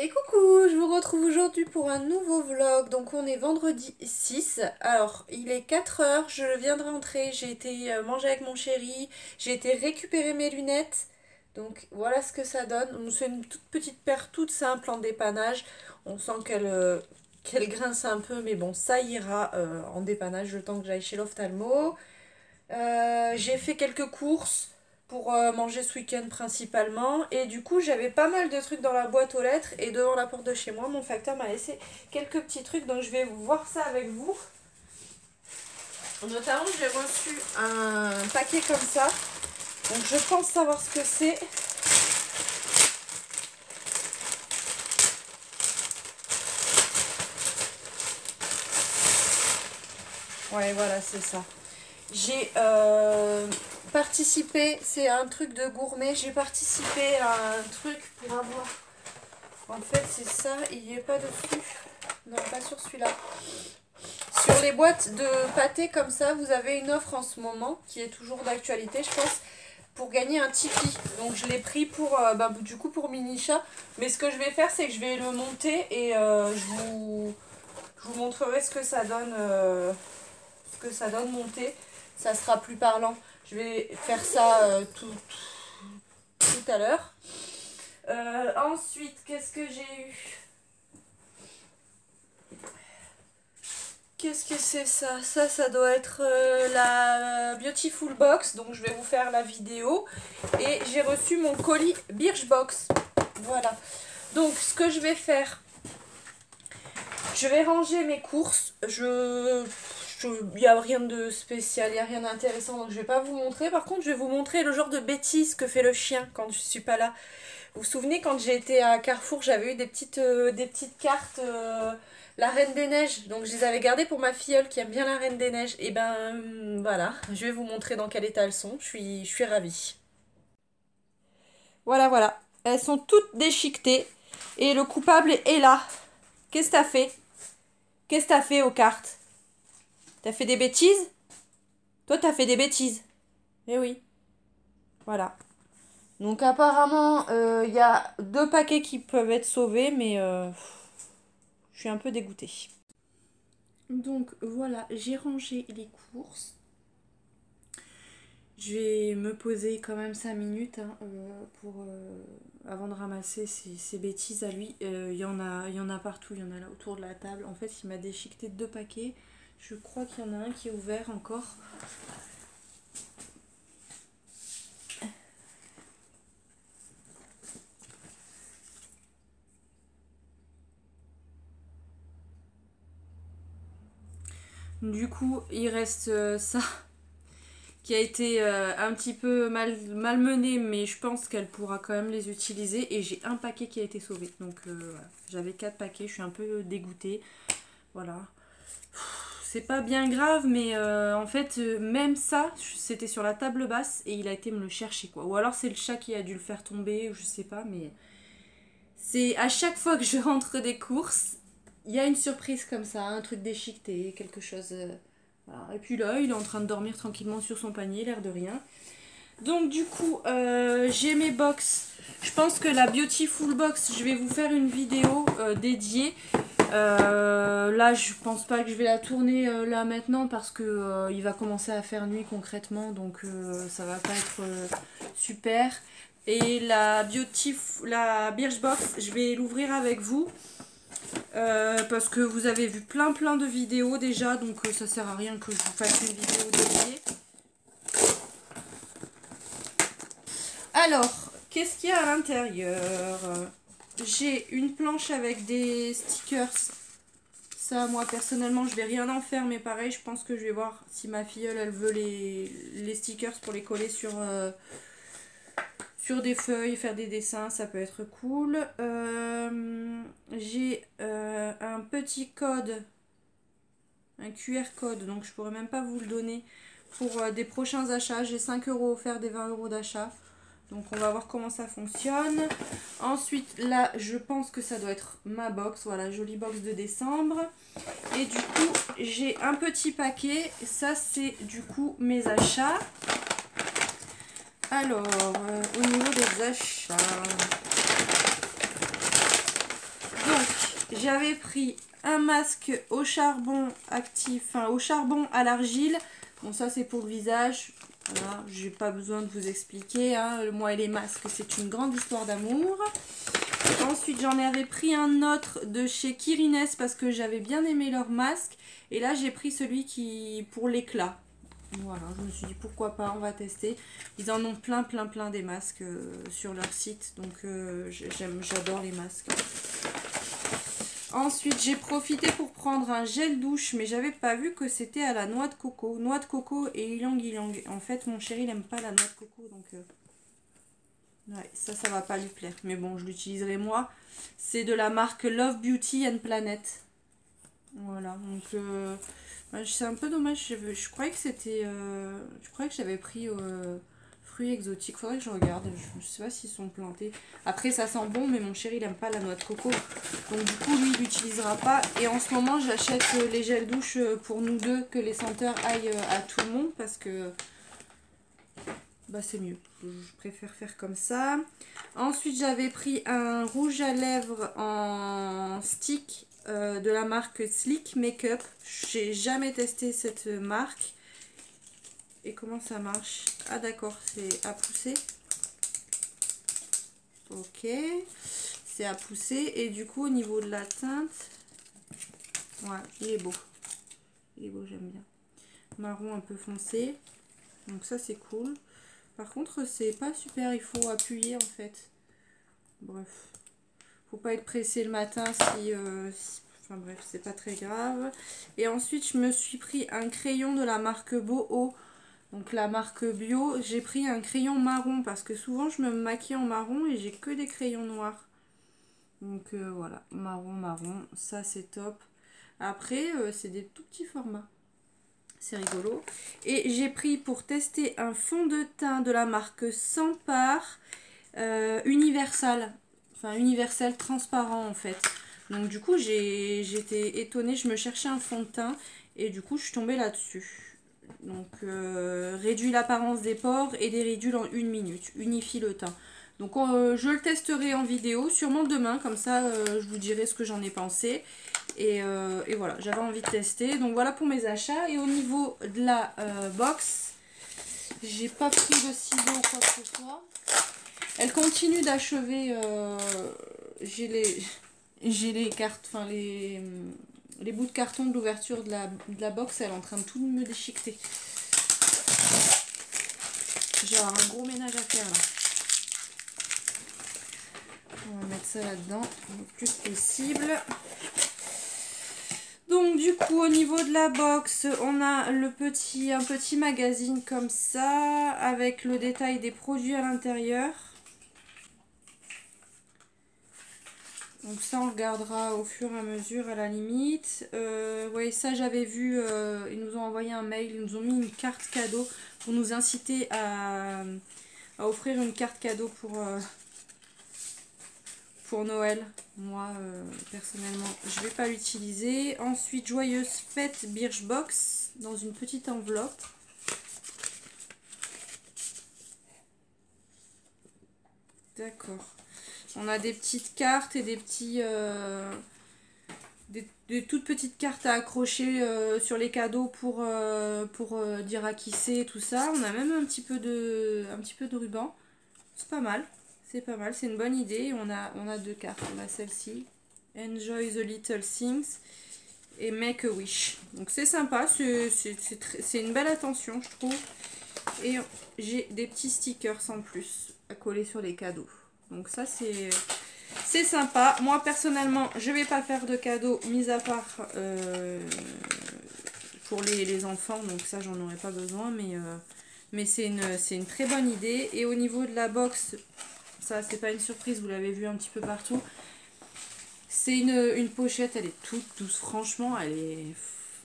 Et coucou, je vous retrouve aujourd'hui pour un nouveau vlog. Donc on est vendredi 6. Alors il est 4 heures, je viens de rentrer, j'ai été manger avec mon chéri, j'ai été récupérer mes lunettes. Donc voilà ce que ça donne. C'est une toute petite paire toute simple en dépannage. On sent qu'elle grince un peu, mais bon ça ira en dépannage le temps que j'aille chez l'ophtalmo. J'ai fait quelques courses pour manger ce week-end principalement. Et du coup, j'avais pas mal de trucs dans la boîte aux lettres. Et devant la porte de chez moi, mon facteur m'a laissé quelques petits trucs. Donc je vais voir ça avec vous. Notamment, j'ai reçu un paquet comme ça. Donc je pense savoir ce que c'est. Ouais, voilà, c'est ça. J'ai participé, c'est un truc de gourmet, j'ai participé à un truc pour avoir... En fait, c'est ça, il n'y est pas dessus. Non, pas sur celui-là. Sur les boîtes de pâté comme ça, vous avez une offre en ce moment, qui est toujours d'actualité, je pense, pour gagner un Tipeee. Donc je l'ai pris pour, du coup, pour Mini-Chat. Mais ce que je vais faire, c'est que je vais le monter et je vous montrerai ce que ça donne... ce que ça donne monter, ça sera plus parlant. Je vais faire ça tout à l'heure. Ensuite, qu'est-ce que j'ai eu? Qu'est-ce que c'est ça? Ça doit être la Beautiful Box. Donc je vais vous faire la vidéo. Et j'ai reçu mon colis Birchbox. Voilà. Donc ce que je vais faire, je vais ranger mes courses. Il n'y a rien de spécial, il n'y a rien d'intéressant, donc je ne vais pas vous montrer. Par contre, je vais vous montrer le genre de bêtises que fait le chien quand je ne suis pas là. Vous vous souvenez, quand j'ai été à Carrefour, j'avais eu des petites cartes La Reine des Neiges. Donc je les avais gardées pour ma filleule qui aime bien la Reine des Neiges. Et ben voilà, je vais vous montrer dans quel état elles sont. Je suis ravie. Voilà, voilà. Elles sont toutes déchiquetées. Et le coupable est là. Qu'est-ce que t'as fait? Qu'est-ce que t'as fait aux cartes? T'as fait des bêtises? Toi, t'as fait des bêtises. Eh oui. Voilà. Donc apparemment, il y a 2 paquets qui peuvent être sauvés, mais je suis un peu dégoûtée. Donc voilà, j'ai rangé les courses. Je vais me poser quand même 5 minutes hein, avant de ramasser ces bêtises à lui. Il y en a partout, il y en a là autour de la table. En fait, il m'a déchiqueté 2 paquets. Je crois qu'il y en a un qui est ouvert encore. Du coup, il reste ça qui a été un petit peu malmené, mais je pense qu'elle pourra quand même les utiliser. Et j'ai un paquet qui a été sauvé. Donc voilà, j'avais 4 paquets, je suis un peu dégoûtée. Voilà. C'est pas bien grave, mais en fait, même ça, c'était sur la table basse et il a été me le chercher, quoi. Ou alors c'est le chat qui a dû le faire tomber, ou je sais pas, mais... C'est à chaque fois que je rentre des courses, il y a une surprise comme ça, un truc déchiqueté, quelque chose... voilà. Et puis là, il est en train de dormir tranquillement sur son panier, l'air de rien. Donc du coup, j'ai mes box. Je pense que la Beautiful Box, je vais vous faire une vidéo dédiée. Là, je pense pas que je vais la tourner là maintenant parce que il va commencer à faire nuit concrètement, donc ça va pas être super. Et la Birchbox, je vais l'ouvrir avec vous parce que vous avez vu plein de vidéos déjà, donc ça sert à rien que je vous fasse une vidéo dédiée. Alors, qu'est-ce qu'il y a à l'intérieur? J'ai une planche avec des stickers. Ça, moi, personnellement, je vais rien en faire. Mais pareil, je pense que je vais voir si ma filleule, elle veut les stickers pour les coller sur des feuilles, faire des dessins. Ça peut être cool. J'ai un petit code, un QR code. Donc, je pourrais même pas vous le donner pour des prochains achats. J'ai 5 € offerts des 20 € d'achat. Donc on va voir comment ça fonctionne. Ensuite là je pense que ça doit être ma box. Voilà, jolie box de décembre. Et du coup j'ai un petit paquet. Ça c'est du coup mes achats. Alors au niveau des achats, j'avais pris un masque au charbon actif, enfin au charbon à l'argile. Bon, ça c'est pour le visage. Voilà, j'ai pas besoin de vous expliquer, hein. Moi et les masques, c'est une grande histoire d'amour. Ensuite, j'en avais pris un autre de chez Kirines parce que j'avais bien aimé leur masque. Et là, j'ai pris celui qui pour l'éclat. Voilà, je me suis dit pourquoi pas, on va tester. Ils en ont plein des masques sur leur site. Donc, j'adore les masques. Ensuite, j'ai profité pour prendre un gel douche, mais j'avais pas vu que c'était à la noix de coco. Noix de coco et ylang ylang. En fait, mon chéri, il n'aime pas la noix de coco, donc ouais, ça va pas lui plaire. Mais bon, je l'utiliserai moi. C'est de la marque Love Beauty and Planet. Voilà, donc c'est un peu dommage. Je croyais que c'était, je croyais que j'avais pris fruits exotiques. Faudrait que je regarde. Je sais pas s'ils sont plantés. Après, ça sent bon, mais mon chéri, il aime pas la noix de coco. Donc du coup, lui, il l'utilisera pas. Et en ce moment, j'achète les gels douche pour nous deux, que les senteurs aillent à tout le monde, parce que bah, c'est mieux. Je préfère faire comme ça. Ensuite, j'avais pris un rouge à lèvres en stick de la marque Sleek Makeup. J'ai jamais testé cette marque. Et comment ça marche? Ah d'accord, c'est à pousser. Ok, c'est à pousser. Et du coup, au niveau de la teinte, ouais, il est beau. Il est beau, j'aime bien. Marron un peu foncé. Donc ça, c'est cool. Par contre, c'est pas super, il faut appuyer en fait. Bref, faut pas être pressé le matin enfin bref, c'est pas très grave. Et ensuite, je me suis pris un crayon de la marque Boho. Donc la marque bio, j'ai pris un crayon marron parce que souvent je me maquille en marron et j'ai que des crayons noirs. Donc voilà, marron, ça c'est top. Après, c'est des tout petits formats. C'est rigolo. Et j'ai pris pour tester un fond de teint de la marque Sampar Universal. Enfin, universel transparent en fait. Donc du coup, j'étais étonnée. Je me cherchais un fond de teint et du coup, je suis tombée là-dessus. Donc, réduit l'apparence des pores et des ridules en 1 minute. Unifie le teint. Donc, je le testerai en vidéo, sûrement demain. Comme ça, je vous dirai ce que j'en ai pensé. Et voilà, j'avais envie de tester. Donc, voilà pour mes achats. Et au niveau de la box, j'ai pas pris de ciseaux ou quoi que ce soit. Elle continue d'achever. J'ai les cartes, enfin les bouts de carton de l'ouverture de la box, elle est en train de tout me déchiqueter. J'ai un gros ménage à faire là. On va mettre ça là-dedans le plus possible. Donc du coup au niveau de la box, on a un petit magazine comme ça avec le détail des produits à l'intérieur. Donc ça on regardera au fur et à mesure à la limite. Ouais, ça j'avais vu, ils nous ont envoyé un mail, ils nous ont mis une carte cadeau pour nous inciter à offrir une carte cadeau pour Noël. Moi personnellement je vais pas l'utiliser. Ensuite joyeuse fête Birchbox dans une petite enveloppe. D'accord. On a des petites cartes et des petits des toutes petites cartes à accrocher sur les cadeaux pour dire à qui c'est, tout ça. On a même un petit peu de ruban. C'est pas mal. C'est pas mal, c'est une bonne idée. On a deux cartes. On a celle-ci. Enjoy the little things. Et Make a wish. Donc c'est sympa. C'est une belle attention, je trouve. Et j'ai des petits stickers en plus à coller sur les cadeaux. Donc ça c'est sympa. Moi personnellement je vais pas faire de cadeaux mis à part pour les enfants. Donc ça j'en aurais pas besoin. Mais c'est une très bonne idée. Et au niveau de la box, ça c'est pas une surprise, vous l'avez vu un petit peu partout. C'est une pochette, elle est toute douce. Franchement elle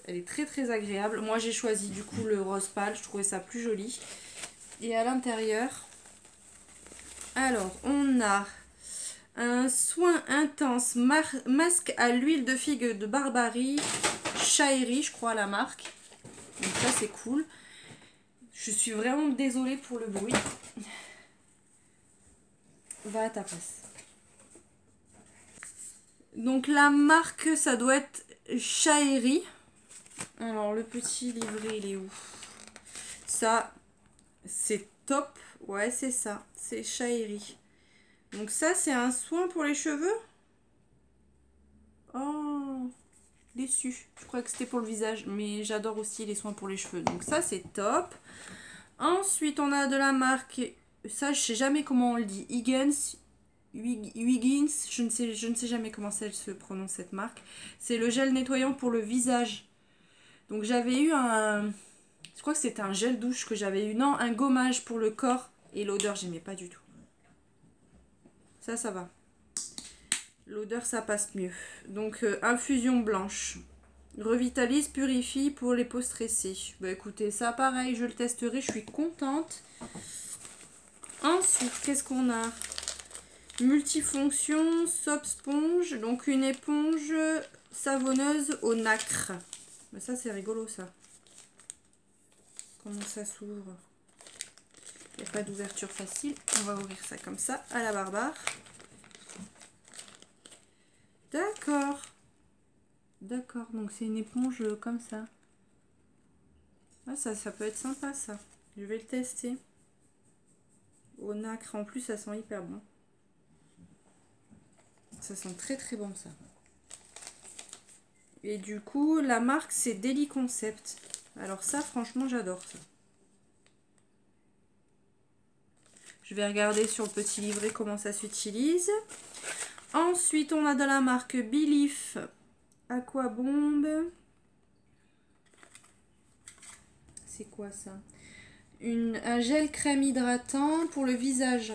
est très très agréable. Moi j'ai choisi du coup le rose pâle, je trouvais ça plus joli. Et à l'intérieur, alors on a un soin intense masque à l'huile de figue de Barbarie, Shaeri je crois la marque. Donc ça c'est cool. Je suis vraiment désolée pour le bruit. Va à ta place. Donc la marque, ça doit être Shaeri. Alors le petit livret, il est où? Ça, c'est top. Ouais, c'est ça. C'est Shaeri. Donc ça, c'est un soin pour les cheveux. Oh, déçu. Je crois que c'était pour le visage, mais j'adore aussi les soins pour les cheveux. Donc ça, c'est top. Ensuite, on a de la marque, ça, je sais jamais comment on le dit, Higgins, je ne sais jamais comment ça se prononce cette marque. C'est le gel nettoyant pour le visage. Donc j'avais eu je crois que c'était un gel douche que j'avais eu, non, un gommage pour le corps. Et l'odeur, j'aimais pas du tout. Ça va. L'odeur, ça passe mieux. Donc, infusion blanche. Revitalise, purifie pour les peaux stressées. Bah écoutez, ça pareil, je le testerai, je suis contente. Ensuite, qu'est-ce qu'on a? Multifonction, soap sponge, donc une éponge savonneuse au nacre. Bah ça c'est rigolo ça. Comment ça s'ouvre? Il n'y a pas d'ouverture facile. On va ouvrir ça comme ça, à la barbare. D'accord. D'accord, donc c'est une éponge comme ça. Ah, ça peut être sympa ça. Je vais le tester. Au nacre, en plus ça sent hyper bon. Ça sent très très bon ça. Et du coup, la marque c'est Daily Concept. Alors ça, franchement, j'adore ça. Je vais regarder sur le petit livret comment ça s'utilise. Ensuite, on a de la marque Belief Aqua Bomb. C'est quoi ça? Un gel crème hydratant pour le visage.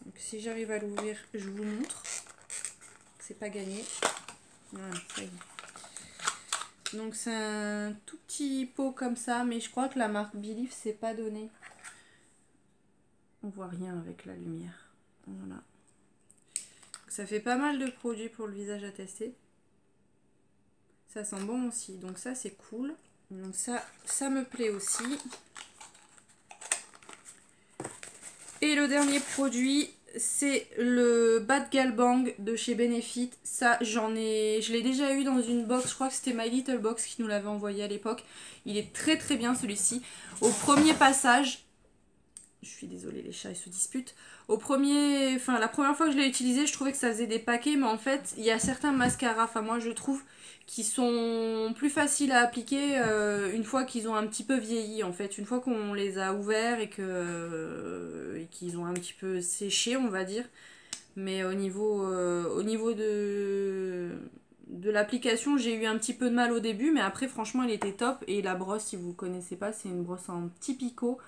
Donc, si j'arrive à l'ouvrir, je vous montre. C'est pas gagné. Voilà, ça y est. Donc c'est un tout petit pot comme ça, mais je crois que la marque Belief c'est pas donné. On voit rien avec la lumière. Voilà. Donc, ça fait pas mal de produits pour le visage à tester. Ça sent bon aussi, donc ça c'est cool. Donc ça me plaît aussi. Et le dernier produit, c'est le Bad Gal Bang de chez Benefit. Ça, je l'ai déjà eu dans une box. Je crois que c'était My Little Box qui nous l'avait envoyé à l'époque. Il est très très bien celui-ci. Au premier passage, je suis désolée, les chats ils se disputent. La première fois que je l'ai utilisé, je trouvais que ça faisait des paquets, mais en fait, il y a certains mascaras, moi je trouve, qui sont plus faciles à appliquer une fois qu'ils ont un petit peu vieilli, en fait. Une fois qu'on les a ouverts et qu'ils ont un petit peu séché, on va dire. Mais au niveau de l'application, j'ai eu un petit peu de mal au début, mais après, franchement, il était top. Et la brosse, si vous ne connaissez pas, c'est une brosse en petit picot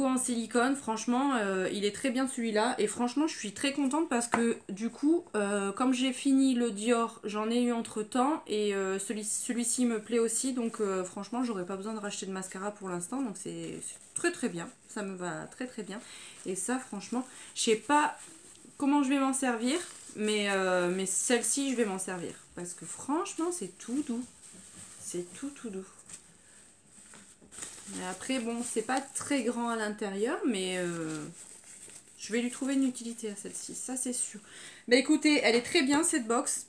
en silicone. Franchement, il est très bien celui-là. Et franchement, je suis très contente parce que du coup, comme j'ai fini le Dior, j'en ai eu entre temps. Et celui-ci me plaît aussi. Donc franchement, j'aurais pas besoin de racheter de mascara pour l'instant. Donc c'est très très bien. Ça me va très très bien. Et ça, franchement, je sais pas comment je vais m'en servir. Mais celle-ci, je vais m'en servir. Parce que franchement, c'est tout doux. C'est tout doux. Et après, bon, c'est pas très grand à l'intérieur, mais je vais lui trouver une utilité à celle-ci, ça c'est sûr. Bah écoutez, elle est très bien cette box.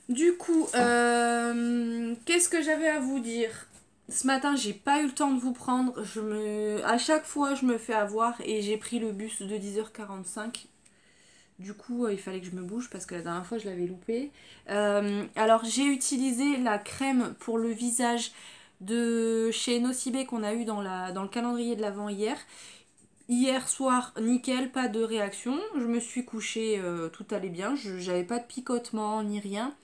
Du coup, qu'est-ce que j'avais à vous dire? Ce matin, j'ai pas eu le temps de vous prendre. À chaque fois, je me fais avoir et j'ai pris le bus de 10h45. Du coup, il fallait que je me bouge parce que la dernière fois, je l'avais loupé. Alors, j'ai utilisé la crème pour le visage de chez Nocibé qu'on a eu dans le calendrier de l'Avent hier. Hier soir, nickel, pas de réaction. Je me suis couchée, tout allait bien. J'avais pas de picotement ni rien.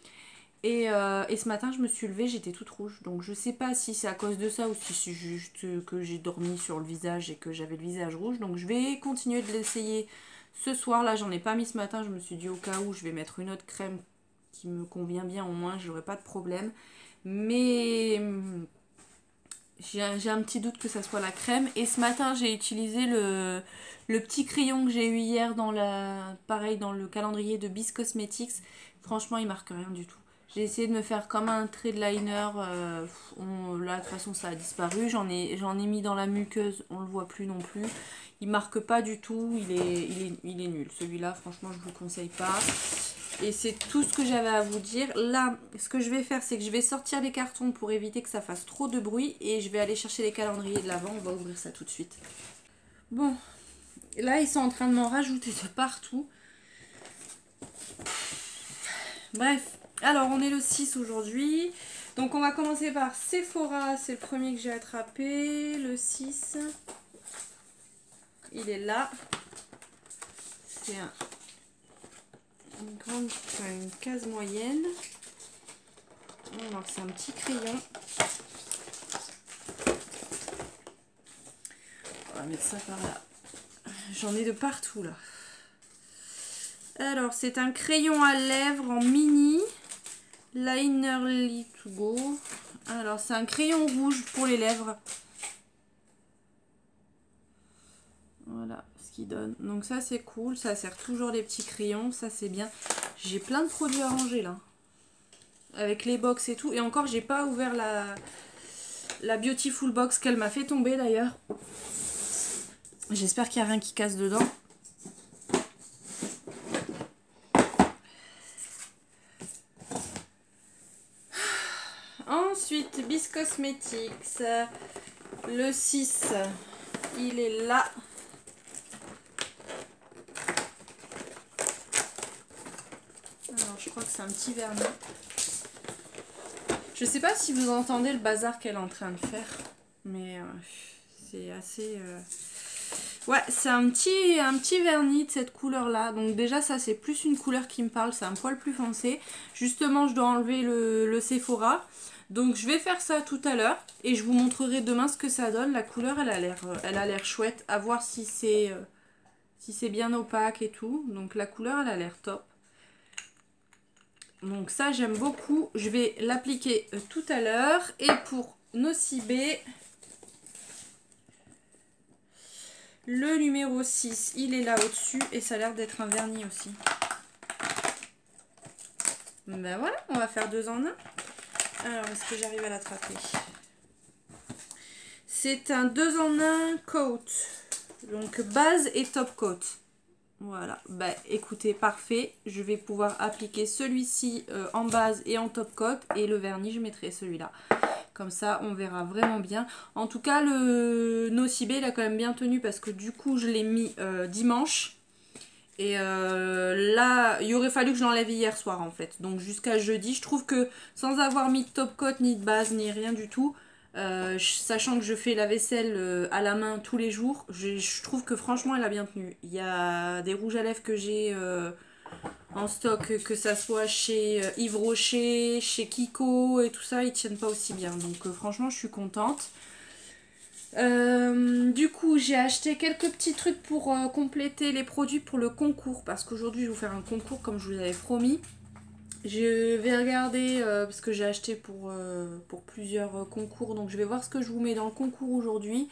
Et ce matin, je me suis levée, j'étais toute rouge. Donc je sais pas si c'est à cause de ça ou si c'est juste que j'ai dormi sur le visage et que j'avais le visage rouge. Donc je vais continuer de l'essayer ce soir. Là, j'en ai pas mis ce matin. Je me suis dit au cas où, je vais mettre une autre crème qui me convient bien. Au moins, j'aurai pas de problème. Mais j'ai un petit doute que ça soit la crème. Et ce matin, j'ai utilisé le petit crayon que j'ai eu hier pareil, dans le calendrier de Bis Cosmetics. Franchement, il marque rien du tout. J'ai essayé de me faire comme un trait de liner. Là, de toute façon, ça a disparu. J'en ai mis dans la muqueuse. On le voit plus non plus. Il marque pas du tout. Il est nul. Celui-là, franchement, je vous le conseille pas. Et c'est tout ce que j'avais à vous dire. Là, ce que je vais faire, c'est que je vais sortir les cartons pour éviter que ça fasse trop de bruit. Et je vais aller chercher les calendriers de l'avant. On va ouvrir ça tout de suite. Bon, là, ils sont en train de m'en rajouter de partout. Bref, alors on est le 6 aujourd'hui. Donc on va commencer par Sephora. C'est le premier que j'ai attrapé. Le 6. Il est là. C'est une case moyenne. Alors c'est un petit crayon. On va mettre ça par là. J'en ai de partout là. Alors c'est un crayon à lèvres en mini. Liner to go. Alors c'est un crayon rouge pour les lèvres. Voilà ce qu'il donne. Donc ça c'est cool. Ça sert toujours les petits crayons. Ça c'est bien. J'ai plein de produits à ranger là. Avec les box et tout. Et encore j'ai pas ouvert la Beautiful Box qu'elle m'a fait tomber d'ailleurs. J'espère qu'il n'y a rien qui casse dedans. Ensuite, Bis Cosmetics. Le 6, il est là. Alors, je crois que c'est un petit vernis. Je sais pas si vous entendez le bazar qu'elle est en train de faire. Mais c'est assez... Ouais, c'est un petit vernis de cette couleur-là. Donc déjà, ça, c'est plus une couleur qui me parle. C'est un poil plus foncé. Justement, je dois enlever le Sephora. Donc, je vais faire ça tout à l'heure. Et je vous montrerai demain ce que ça donne. La couleur, elle a l'air chouette. À voir si c'est bien opaque et tout. Donc, la couleur, elle a l'air top. Donc, ça, j'aime beaucoup. Je vais l'appliquer tout à l'heure. Et pour Nocibé... Le numéro 6, il est là au-dessus et ça a l'air d'être un vernis aussi. Ben voilà, on va faire 2 en 1. Alors, est-ce que j'arrive à l'attraper? C'est un 2 en 1 coat. Donc, base et top coat. Voilà, bah écoutez, parfait. Je vais pouvoir appliquer celui-ci en base et en top coat. Et le vernis, je mettrai celui-là. Comme ça, on verra vraiment bien. En tout cas, le Nocibé, il a quand même bien tenu parce que du coup, je l'ai mis dimanche. Et là, il aurait fallu que je l'enlève hier soir en fait. Donc jusqu'à jeudi, je trouve que sans avoir mis de top coat, ni de base, ni rien du tout, sachant que je fais la vaisselle à la main tous les jours, je trouve que franchement, elle a bien tenu. Il y a des rouges à lèvres que j'ai... en stock, que ça soit chez Yves Rocher, chez Kiko et tout ça, ils tiennent pas aussi bien. Donc franchement, je suis contente. Du coup, j'ai acheté quelques petits trucs pour compléter les produits pour le concours. Parce qu'aujourd'hui, je vais vous faire un concours comme je vous avais promis. Je vais regarder, parce que j'ai acheté pour plusieurs concours. Donc je vais voir ce que je vous mets dans le concours aujourd'hui.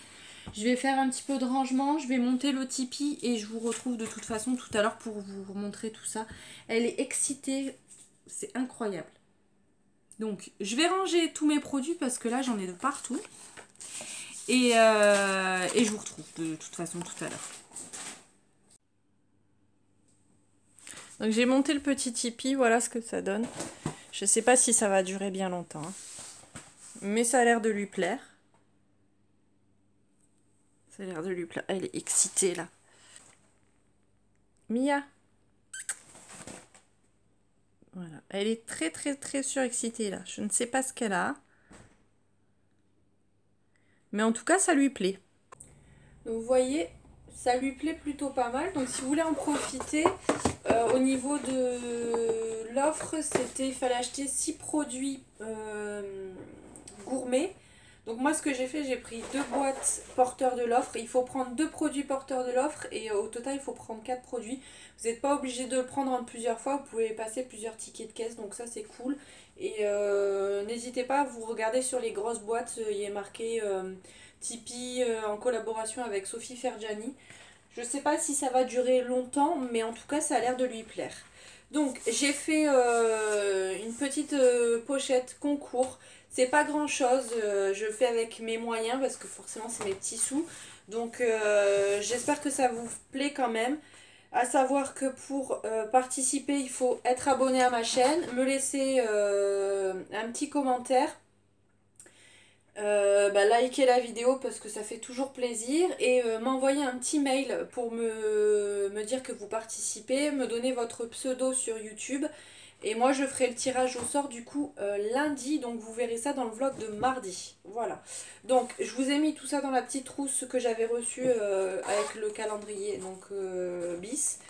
Je vais faire un petit peu de rangement, je vais monter le Tipeee et je vous retrouve de toute façon tout à l'heure pour vous montrer tout ça. Elle est excitée, c'est incroyable. Donc je vais ranger tous mes produits parce que là j'en ai de partout. Et je vous retrouve de toute façon tout à l'heure. Donc j'ai monté le petit Tipeee, voilà ce que ça donne. Je sais pas si ça va durer bien longtemps, hein. Mais ça a l'air de lui plaire. Ça a l'air de lui plaire. Elle est excitée là. Mia. Voilà. Elle est très surexcitée là. Je ne sais pas ce qu'elle a. Mais en tout cas, ça lui plaît. Donc, vous voyez, ça lui plaît plutôt pas mal. Donc si vous voulez en profiter, au niveau de l'offre, il fallait acheter 6 produits gourmets. Donc moi ce que j'ai fait, j'ai pris 2 boîtes porteurs de l'offre. Il faut prendre 2 produits porteurs de l'offre et au total il faut prendre 4 produits. Vous n'êtes pas obligé de le prendre en plusieurs fois, vous pouvez passer plusieurs tickets de caisse, donc ça c'est cool. Et n'hésitez pas, vous regardez sur les grosses boîtes, il y a marqué Tipeee en collaboration avec Sophie Ferjani. Je sais pas si ça va durer longtemps, mais en tout cas ça a l'air de lui plaire. Donc j'ai fait une petite pochette concours. C'est pas grand chose, je fais avec mes moyens parce que forcément c'est mes petits sous. Donc j'espère que ça vous plaît quand même. À savoir que pour participer, il faut être abonné à ma chaîne, me laisser un petit commentaire, liker la vidéo parce que ça fait toujours plaisir et m'envoyer un petit mail pour me dire que vous participez, me donner votre pseudo sur YouTube et moi je ferai le tirage au sort du coup lundi, donc vous verrez ça dans le vlog de mardi. Voilà, donc je vous ai mis tout ça dans la petite trousse que j'avais reçue avec le calendrier donc bis,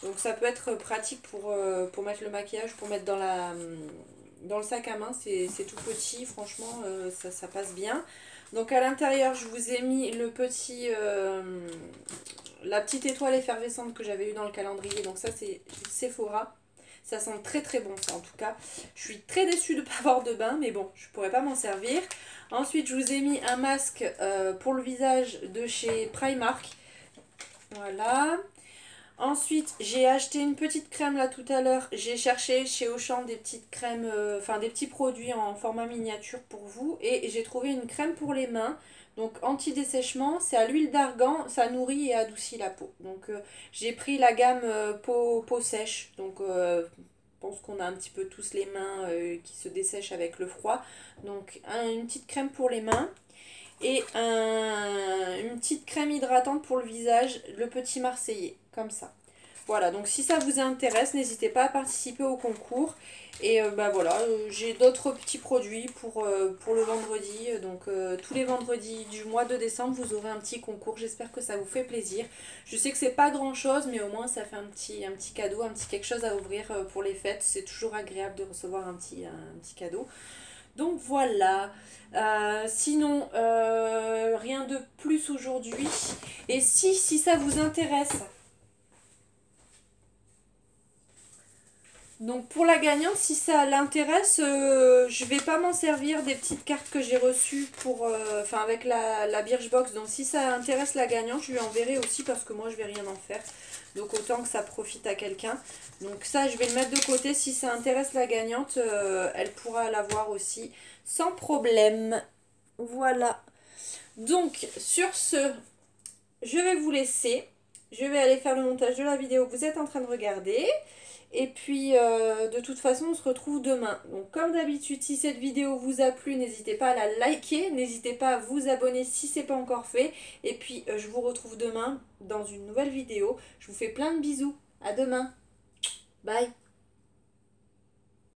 donc ça peut être pratique pour mettre le maquillage, pour mettre dans le sac à main, c'est tout petit, franchement ça passe bien. Donc à l'intérieur je vous ai mis la petite étoile effervescente que j'avais eu dans le calendrier, donc ça c'est Sephora. Ça sent très très bon ça en tout cas. Je suis très déçue de ne pas avoir de bain mais bon, je pourrais pas m'en servir. Ensuite je vous ai mis un masque pour le visage de chez Primark. Voilà. Ensuite, j'ai acheté une petite crème là tout à l'heure. J'ai cherché chez Auchan des petites crèmes, des petits produits en format miniature pour vous. Et j'ai trouvé une crème pour les mains. Donc anti-dessèchement, c'est à l'huile d'argan, ça nourrit et adoucit la peau. Donc j'ai pris la gamme peau sèche. Donc je pense qu'on a un petit peu tous les mains qui se dessèchent avec le froid. Donc une petite crème pour les mains. Et une petite crème hydratante pour le visage, le petit Marseillais, comme ça. Voilà, donc si ça vous intéresse, n'hésitez pas à participer au concours. Et voilà, j'ai d'autres petits produits pour le vendredi. Donc tous les vendredis du mois de décembre, vous aurez un petit concours. J'espère que ça vous fait plaisir. Je sais que c'est pas grand chose, mais au moins ça fait un petit cadeau, un petit quelque chose à ouvrir pour les fêtes. C'est toujours agréable de recevoir un petit cadeau. Donc voilà, sinon rien de plus aujourd'hui. Et si ça vous intéresse, donc pour la gagnante, si ça l'intéresse, je vais pas m'en servir des petites cartes que j'ai reçues avec la Birchbox. Donc si ça intéresse la gagnante, je lui enverrai aussi parce que moi je vais rien en faire. Donc autant que ça profite à quelqu'un. Donc ça je vais le mettre de côté. Si ça intéresse la gagnante, elle pourra l'avoir aussi sans problème. Voilà. Donc sur ce, je vais vous laisser. Je vais aller faire le montage de la vidéo que vous êtes en train de regarder. Et puis de toute façon on se retrouve demain. Donc comme d'habitude, si cette vidéo vous a plu, n'hésitez pas à la liker, n'hésitez pas à vous abonner si ce n'est pas encore fait. Et puis je vous retrouve demain dans une nouvelle vidéo. Je vous fais plein de bisous. À demain. Bye.